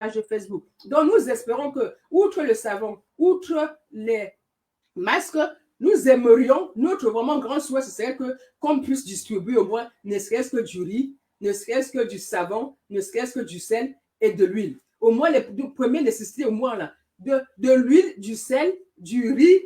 page Facebook. Donc, nous espérons que, outre le savon, outre les masques, nous aimerions, notre vraiment grand souhait, ce serait qu'on puisse distribuer au moins, ne serait-ce que du riz, ne serait-ce que du savon, ne serait-ce que du sel et de l'huile. Au moins, les premières nécessités, au moins, là, de l'huile, du sel, du riz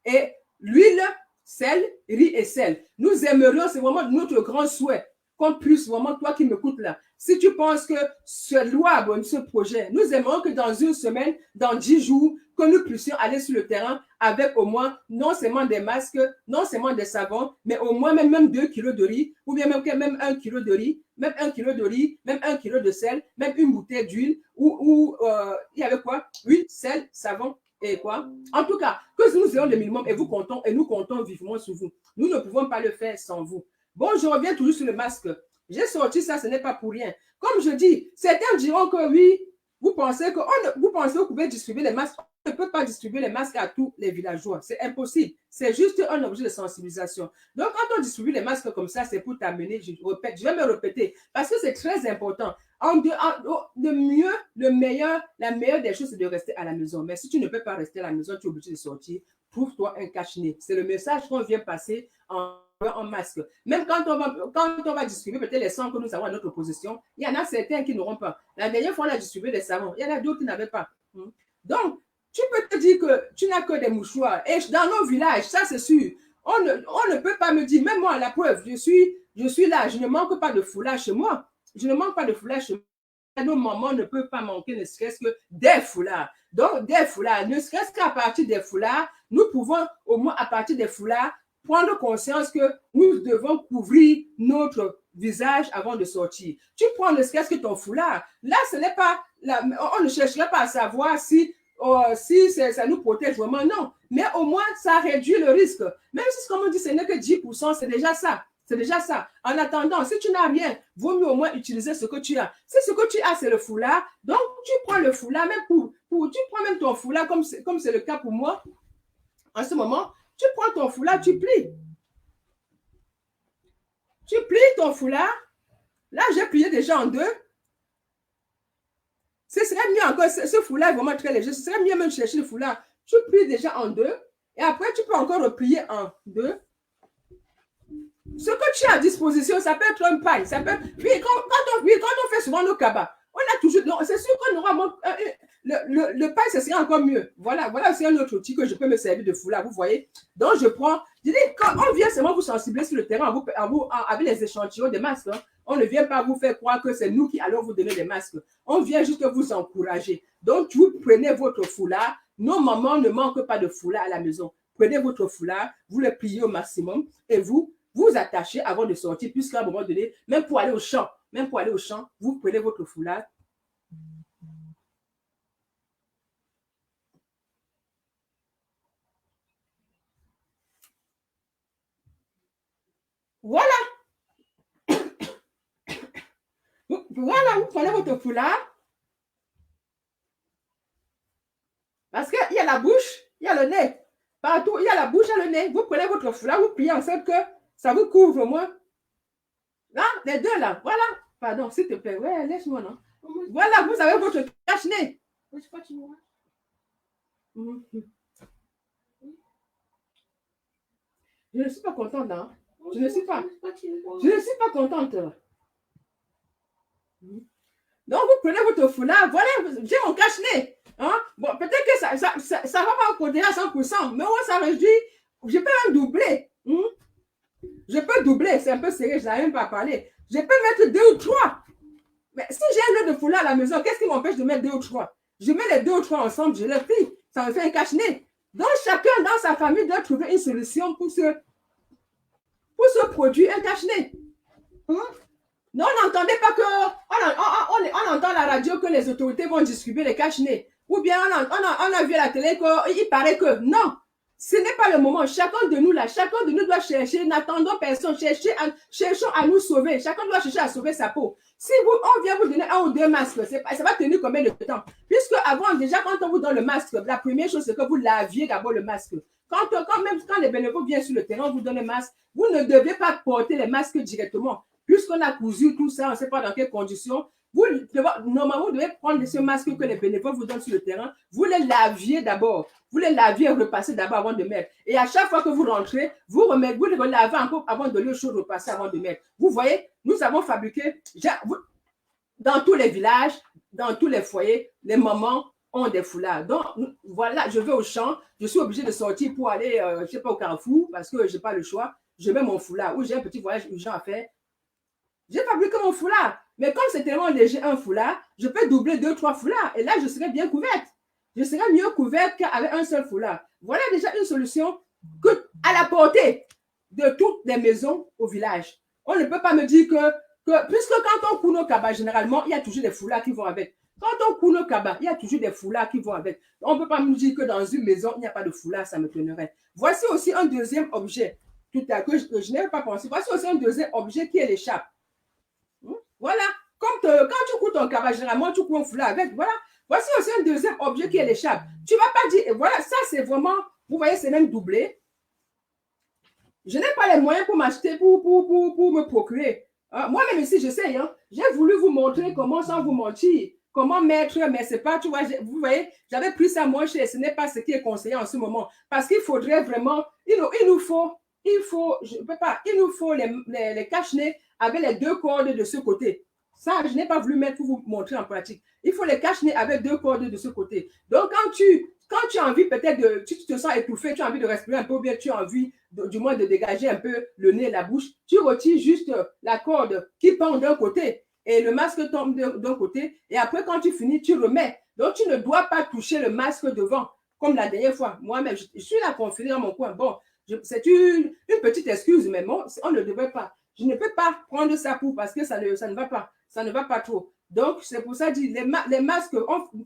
et l'huile, sel, riz et sel. Nous aimerions, c'est vraiment notre grand souhait, qu'on puisse vraiment, toi qui m'écoutes là, si tu penses que c'est louable, ce projet, nous aimerions que dans une semaine, dans 10 jours, que nous puissions aller sur le terrain avec au moins non seulement des masques, non seulement des savons, mais au moins même 2 kilos de riz, ou bien même 1 kilo de riz, même 1 kilo de riz, même 1 kilo de sel, même une bouteille d'huile, ou il y avait quoi? Huile, sel, savon et quoi? En tout cas, que nous ayons le minimum et nous comptons vivement sur vous. Nous ne pouvons pas le faire sans vous. Bon, je reviens toujours sur le masque. J'ai sorti ça, ce n'est pas pour rien. Comme je dis, certains diront que oui, vous pensez que vous pouvez distribuer les masques. On ne peut pas distribuer les masques à tous les villageois. C'est impossible. C'est juste un objet de sensibilisation. Donc, quand on distribue les masques comme ça, c'est pour t'amener, je vais me répéter, parce que c'est très important. La meilleure des choses, c'est de rester à la maison. Mais si tu ne peux pas rester à la maison, tu es obligé de sortir. Trouve-toi un cache-nez. C'est le message qu'on vient passer en masque. Même quand on va distribuer peut-être les sangs que nous avons à notre position, il y en a certains qui n'auront pas. La dernière fois, on a distribué des savons. Il y en a d'autres qui n'avaient pas. Donc, tu peux te dire que tu n'as que des mouchoirs. Et dans nos villages, ça c'est sûr. On ne peut pas me dire, même moi, à la preuve, je suis là, je ne manque pas de foulard chez moi. Je ne manque pas de foulard chez moi. Nos mamans ne peuvent pas manquer ne serait-ce que des foulards. Donc, des foulards, ne serait-ce qu'à partir des foulards, nous pouvons au moins à partir des foulards prendre conscience que nous devons couvrir notre visage avant de sortir. Tu prends ne serait-ce que ton foulard. Là, ce n'est pas, on ne chercherait pas à savoir si ça nous protège vraiment, non. Mais au moins, ça réduit le risque. Même si, comme on dit, ce n'est que 10%, c'est déjà ça. C'est déjà ça. En attendant, si tu n'as rien, vaut mieux au moins utiliser ce que tu as. Si ce que tu as, c'est le foulard, donc tu prends le foulard, même tu prends même ton foulard, comme c'est le cas pour moi. En ce moment, tu prends ton foulard, tu plies. Tu plies ton foulard. Là, j'ai plié déjà en 2. Ce serait mieux encore, ce foulard est vraiment très léger. Ce serait mieux même chercher le foulard. Tu plies déjà en 2. Et après, tu peux encore replier en 2. Ce que tu as à disposition, ça peut être un paille. Ça peut, quand on fait souvent nos cabas, on a toujours. C'est sûr qu'on aura. Le paille, ce serait encore mieux. Voilà c'est un autre outil que je peux me servir de foulard. Vous voyez? Donc, je prends. Je dis, quand on vient seulement vous sensibiliser sur le terrain avec les échantillons des masques. Hein, on ne vient pas vous faire croire que c'est nous qui allons vous donner des masques. On vient juste vous encourager. Donc, vous prenez votre foulard. Nos mamans ne manquent pas de foulard à la maison. Prenez votre foulard, vous le pliez au maximum et vous attachez avant de sortir, puisqu'à un moment donné, même pour aller au champ, vous prenez votre foulard. Voilà. Voilà, vous prenez votre foulard. Parce qu'il y a la bouche, il y a le nez. Partout, il y a la bouche et le nez. Vous prenez votre foulard, vous pliez en sorte que ça vous couvre au moins. Là, les deux là, voilà. Pardon, s'il te plaît. Ouais, laisse-moi, non. Voilà, vous avez votre cache-nez. Je ne suis pas contente, hein. Je ne suis pas contente. Donc, vous prenez votre foulard. Voilà, j'ai mon cache-nez. Hein? Bon, peut-être que ça va pas protéger à 100%, mais moi, ça réduit. Je peux même doubler. Je peux doubler, c'est un peu serré, je n'arrive même pas à parler. Je peux mettre 2 ou 3. Mais si j'ai un autre foulard à la maison, qu'est-ce qui m'empêche de mettre 2 ou 3? Je mets les 2 ou 3 ensemble, je les plie. Ça me fait un cache-nez. Donc, chacun dans sa famille doit trouver une solution pour se produire un cache-nez. Non, on n'entendait pas que. On entend à la radio que les autorités vont distribuer les cache-nez. Ou bien on a vu à la télé qu'il paraît que. Non, ce n'est pas le moment. Chacun de nous là, chacun de nous doit chercher. N'attendons personne. Cherchons à nous sauver. Chacun doit chercher à sauver sa peau. Si on vient vous donner 1 ou 2 masques, ça va tenir combien de temps? Puisque avant, déjà, quand on vous donne le masque, la première chose, c'est que vous laviez d'abord le masque. Quand les bénévoles viennent sur le terrain, on vous donne le masque. Vous ne devez pas porter les masques directement. Puisqu'on a cousu tout ça, on ne sait pas dans quelles conditions, Normalement, vous devez prendre ce masque que les bénévoles vous donnent sur le terrain, vous les laviez d'abord. Vous les laviez et repassez d'abord avant de mettre. Et à chaque fois que vous rentrez, vous les relavez encore avant de l'eau chaude repasser avant de mettre. Vous voyez, nous avons fabriqué, dans tous les villages, dans tous les foyers, les mamans ont des foulards. Donc, voilà, je vais au champ, je suis obligée de sortir pour aller, je ne sais pas, au Carrefour, parce que je n'ai pas le choix. Je mets mon foulard, ou j'ai un petit voyage urgent à faire. J'ai fabriqué mon foulard. Mais comme c'est tellement léger un foulard, je peux doubler 2-3 foulards. Et là, je serai bien couverte. Je serai mieux couverte qu'avec un seul foulard. Voilà déjà une solution à la portée de toutes les maisons au village. On ne peut pas me dire puisque quand on coud nos cabas, généralement, il y a toujours des foulards qui vont avec. Quand on coud nos cabas, il y a toujours des foulards qui vont avec. On ne peut pas me dire que dans une maison, il n'y a pas de foulard, ça me tennerait. Voici aussi un deuxième objet que je n'avais pas pensé. Voici aussi un deuxième objet qui est l'écharpe. Voilà. Quand tu couds ton cabas, généralement, tu couds un foulard avec. Voilà. Voici aussi un deuxième objet qui est l'écharpe. Tu ne vas pas dire, voilà, ça c'est vraiment, vous voyez, c'est même doublé. Je n'ai pas les moyens pour m'acheter, pour me procurer. Moi-même ici, j'essaye. J'ai voulu vous montrer comment, sans vous mentir, comment mettre, mais c'est pas, tu vois, vous voyez, j'avais pris ça moins cher. Ce n'est pas ce qui est conseillé en ce moment. Parce qu'il faudrait vraiment, il nous faut, je ne peux pas, il nous faut les cache-nez avec les 2 cordes de ce côté. Ça, je n'ai pas voulu mettre pour vous montrer en pratique. Il faut les cache-nez avec 2 cordes de ce côté. Donc, quand tu as envie peut-être tu te sens étouffé, tu as envie de respirer un peu, ou bien tu as envie du moins de dégager un peu le nez, la bouche, tu retires juste la corde qui pend d'un côté et le masque tombe d'un côté. Et après, quand tu finis, tu remets. Donc, tu ne dois pas toucher le masque devant, comme la dernière fois. Moi-même, je suis là confinée dans mon coin. Bon, c'est une petite excuse, mais bon, on ne devrait pas. Je ne peux pas prendre ça parce que ça ne va pas. Ça ne va pas trop. Donc, c'est pour ça que je dis, les masques,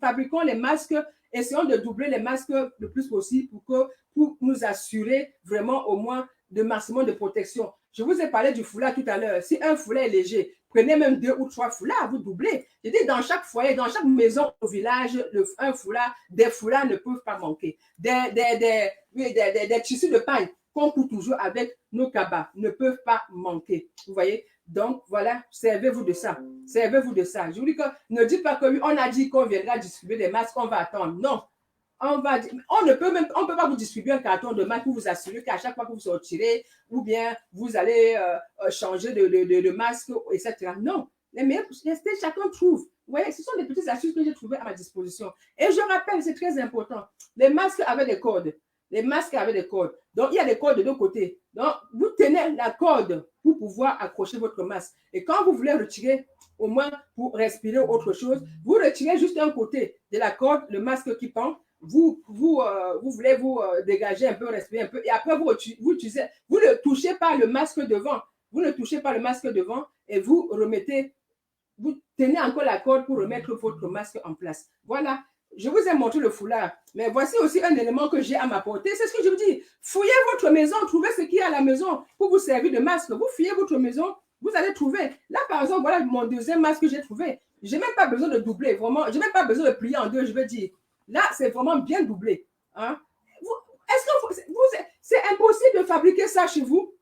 fabriquons les masques, essayons de doubler les masques le plus possible pour nous assurer vraiment au moins de maximum de protection. Je vous ai parlé du foulard tout à l'heure. Si un foulard est léger, prenez même 2 ou 3 foulards, vous doublez. Je dis, dans chaque foyer, dans chaque maison au village, un foulard, des foulards ne peuvent pas manquer. Des tissus de paille qu'on coud toujours avec nos cabas ne peuvent pas manquer. Vous voyez? Donc, voilà, servez-vous de ça. Servez-vous de ça. Je vous dis que ne dites pas qu'on a dit qu'on viendra distribuer des masques, on va attendre. Non. On ne peut pas vous distribuer un carton de masque pour vous assurer qu'à chaque fois que vous sortirez, ou bien vous allez changer de masque, etc. Non. Les meilleurs, chacun trouve. Vous voyez, ce sont des petites astuces que j'ai trouvées à ma disposition. Et je rappelle, c'est très important, les masques avec des cordes. Les masques avec des cordes. Donc, il y a des cordes de deux côtés. Donc, vous tenez la corde pour pouvoir accrocher votre masque. Et quand vous voulez retirer, au moins pour respirer autre chose, vous retirez juste un côté de la corde, le masque qui pend. Vous voulez vous dégager un peu, respirer un peu. Et après, vous ne touchez pas le masque devant. Vous ne touchez pas le masque devant et vous remettez, vous tenez encore la corde pour remettre votre masque en place. Voilà. Je vous ai montré le foulard, mais voici aussi un élément que j'ai à m'apporter. C'est ce que je vous dis. Fouillez votre maison, trouvez ce qu'il y a à la maison pour vous servir de masque. Vous fouillez votre maison, vous allez trouver. Là, par exemple, voilà mon deuxième masque que j'ai trouvé. Je n'ai même pas besoin de doubler, vraiment. Je n'ai même pas besoin de plier en deux, je veux dire. Là, c'est vraiment bien doublé. Hein? Est-ce que c'est impossible de fabriquer ça chez vous?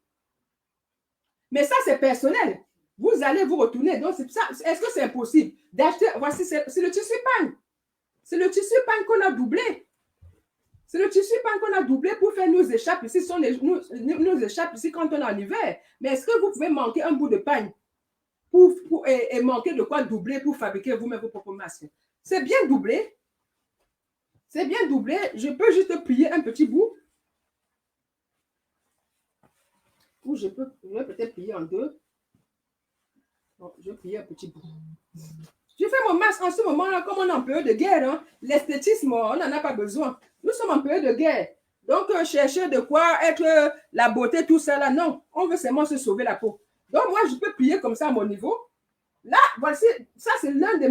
Mais ça, c'est personnel. Vous allez vous retourner. Donc, c'est ça. Est-ce que c'est impossible d'acheter? Voici, c'est le tissu pagne. C'est le tissu pagne qu'on a doublé. C'est le tissu pagne qu'on a doublé pour faire nos échappes ici. Ce sont nos échappes ici quand on est en hiver. Mais est-ce que vous pouvez manquer un bout de pagne et manquer de quoi doubler pour fabriquer vous-même vos propres masques? C'est bien doublé. C'est bien doublé. Je peux juste plier un petit bout. Ou je vais peut-être plier en deux. Bon, je vais plier un petit bout. Je fais mon masque en ce moment-là, comme on est en période de guerre. Hein. L'esthétisme, on n'en a pas besoin. Nous sommes en période de guerre. Donc, chercher de quoi être la beauté, tout ça, là, non. On veut seulement se sauver la peau. Donc, moi, je peux plier comme ça à mon niveau. Là, voici, ça, c'est l'un des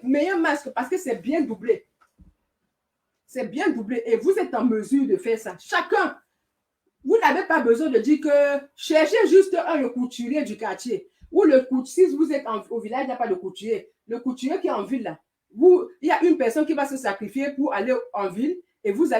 meilleurs masques parce que c'est bien doublé. C'est bien doublé. Et vous êtes en mesure de faire ça. Chacun. Vous n'avez pas besoin de dire que cherchez juste le couturier du quartier. Ou le couturier, si vous êtes au village, il n'y a pas de couturier. Le couturier qui est en ville, là, il y a une personne qui va se sacrifier pour aller en ville et vous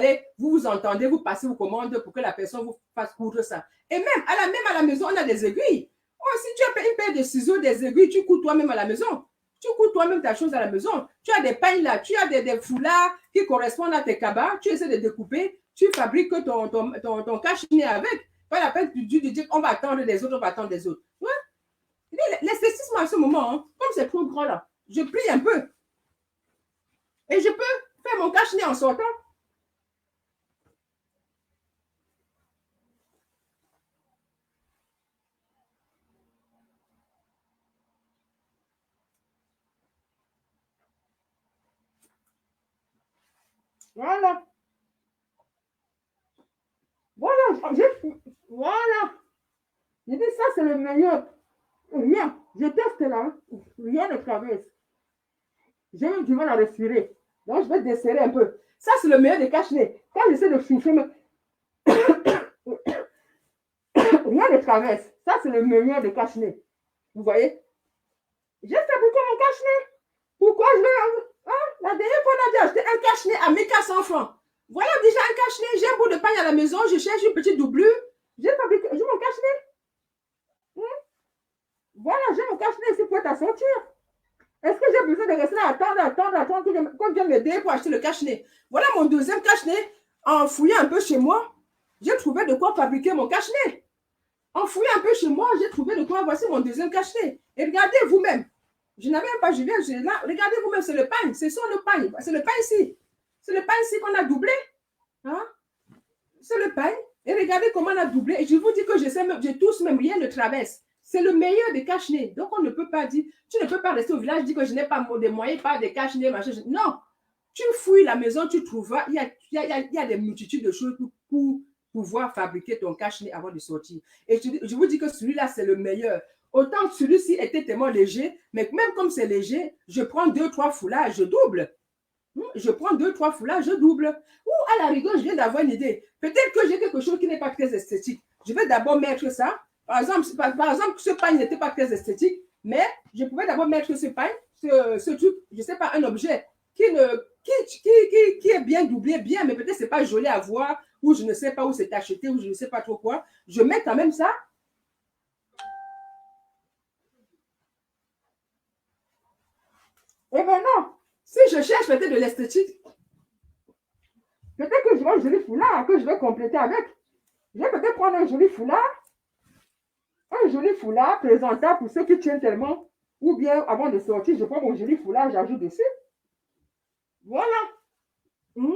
entendez, vous passez vos commandes pour que la personne vous fasse coudre ça. Et même à la maison, on a des aiguilles. Oh, si tu as une paire de ciseaux, des aiguilles, tu couds toi-même à la maison. Tu couds toi-même ta chose à la maison. Tu as des pailles là, tu as des foulards qui correspondent à tes cabas. Tu essaies de découper. Tu fabriques ton cache-nez avec. Pas la peine de dire on va attendre des autres, on va attendre des autres. Ouais. L'esthétisme à ce moment, hein, comme c'est trop grand là, je plie un peu. Et je peux faire mon cache-nez en sortant. Voilà. Voilà. Voilà. Je dis ça, c'est le meilleur. Rien. Je teste là. Rien ne traverse. J'ai même du mal à respirer. Donc, je vais desserrer un peu. Ça, c'est le meilleur des cache-nez. Quand j'essaie de souffler, rien ne traverse. Ça, c'est le meilleur des cache-nez. Vous voyez? J'ai fabriqué mon cache-nez. Pourquoi je vais... Hein? La dernière fois, on a acheté un cache-nez à 1400 francs. Voilà déjà un cache-nez. J'ai un bout de pain à la maison. Je cherche une petite doublure. J'ai fabriqué... J'ai mon cache-nez. Voilà, j'ai mon cache-nez ici prêt à sortir. Est-ce que j'ai besoin de rester là, attendre qu'on vienne m'aider pour acheter le cache-nez? Voilà mon deuxième cache-nez. En fouillant un peu chez moi, j'ai trouvé de quoi fabriquer mon cache-nez. En fouillant un peu chez moi, j'ai trouvé de quoi. Voici mon deuxième cache-nez. Et regardez vous-même. Je n'avais même pas, je viens là. Regardez vous-même, c'est le pain. C'est sur le pain. C'est le pain ici. C'est le pain ici qu'on a doublé. Hein? C'est le pain. Et regardez comment on a doublé. Et je vous dis que je touche même, rien ne traverse. C'est le meilleur des cache-nez. Donc, on ne peut pas dire, tu ne peux pas rester au village, dire que je n'ai pas des moyens, pas des cache-nez, machin. Non. Tu fouilles la maison, tu trouveras, il y a des multitudes de choses pour pouvoir fabriquer ton cache-nez avant de sortir. Et je vous dis que celui-là, c'est le meilleur. Autant celui-ci était tellement léger, mais même comme c'est léger, je prends 2-3 foulards, je double. Je prends 2-3 foulards, je double. Ou à la rigueur, je viens d'avoir une idée. Peut-être que j'ai quelque chose qui n'est pas très esthétique. Je vais d'abord mettre ça. Par exemple, ce pain n'était pas très esthétique, mais je pouvais d'abord mettre ce pain, ce truc, je ne sais pas, un objet qui est bien doublé, bien, mais peut-être ce n'est pas joli à voir, ou je ne sais pas où c'est acheté, ou je ne sais pas trop quoi. Je mets quand même ça. Et maintenant, si je cherche peut-être de l'esthétique, peut-être que je vois un joli foulard que je vais compléter avec. Je vais peut-être prendre un joli foulard présentable pour ceux qui tiennent tellement. Ou bien, avant de sortir, je prends mon joli foulard, j'ajoute dessus. Voilà. Mmh.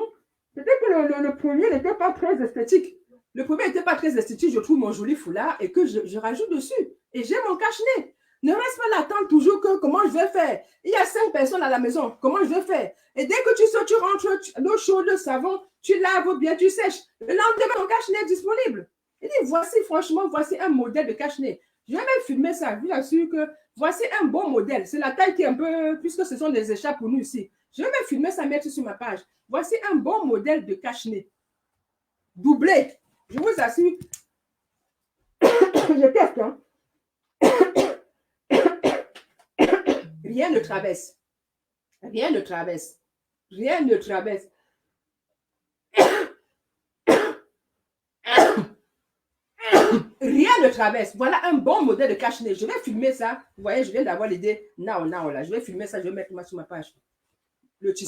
Peut-être que le premier n'était pas très esthétique. Le premier n'était pas très esthétique, je trouve mon joli foulard et que je rajoute dessus. Et j'ai mon cache-nez. Ne reste pas l'attente toujours que comment je vais faire. Il y a 5 personnes à la maison, comment je vais faire? Et dès que tu sors, tu rentres, l'eau chaude, le savon, tu laves bien, tu sèches. Le lendemain, ton cache-nez est disponible. Il dit, voici, franchement, voici un modèle de cache-nez. Je vais même filmer ça, je vous assure que voici un bon modèle. C'est la taille qui est un peu, puisque ce sont des échappes pour nous ici. Je vais même filmer ça, mettre sur ma page. Voici un bon modèle de cache-nez. Doublé. Je vous assure. Je teste, hein. Rien ne traverse. Rien ne traverse. Rien ne traverse. Rien ne traverse. Voilà un bon modèle de cache-nez. Je vais filmer ça. Vous voyez, je viens d'avoir l'idée. Now, là. Je vais filmer ça. Je vais mettre ça sur ma page. Le tissu.